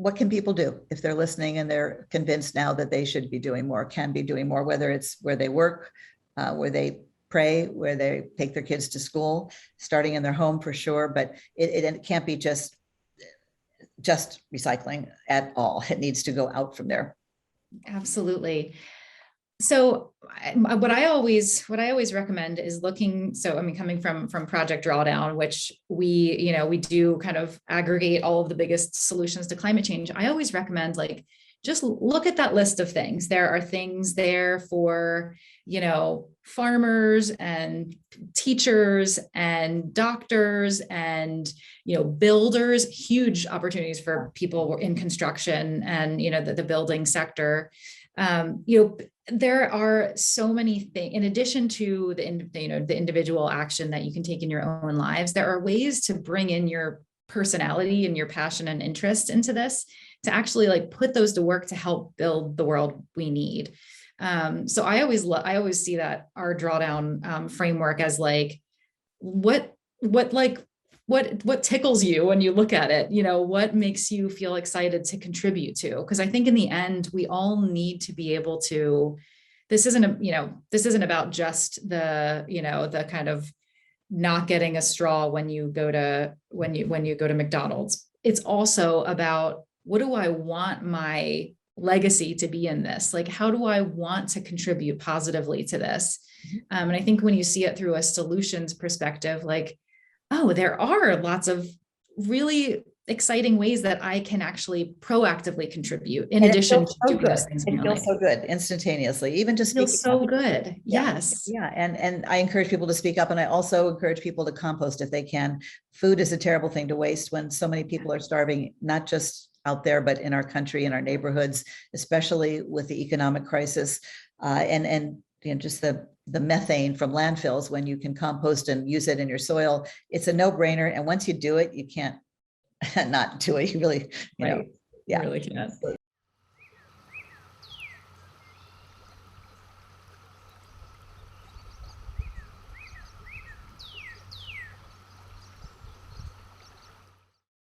what can people do if they're listening and they're convinced now that they should be doing more, can be doing more, whether it's where they work, where they pray, where they take their kids to school, starting in their home for sure, but it can't be just recycling at all. It needs to go out from there. Absolutely. So what I always recommend is looking, so I mean, coming from Project Drawdown, which we do kind of aggregate all of the biggest solutions to climate change. I always recommend, like, just look at that list of things. There are things there for, farmers and teachers and doctors and, builders, huge opportunities for people in construction and, the building sector. There are so many things in addition to the individual action that you can take in your own lives. There are ways to bring in your personality and your passion and interest into this, to actually like put those to work to help build the world we need. So I always see that our drawdown framework as like, what tickles you when you look at it, what makes you feel excited to contribute to? Because I think in the end, we all need to be able to, this isn't about just the kind of not getting a straw when you go to McDonald's. It's also about, what do I want my legacy to be in this? Like, how do I want to contribute positively to this? And I think when you see it through a solutions perspective, like, oh, there are lots of really exciting ways that I can actually proactively contribute in addition to doing those things. It feels so good instantaneously, even just feels so good. Yes. Yeah. And I encourage people to speak up, and I also encourage people to compost if they can. Food is a terrible thing to waste when so many people are starving, not just out there, but in our country, in our neighborhoods, especially with the economic crisis, and just the methane from landfills. When you can compost and use it in your soil, it's a no-brainer. And once you do it, you can't not do it. You really, you really can't.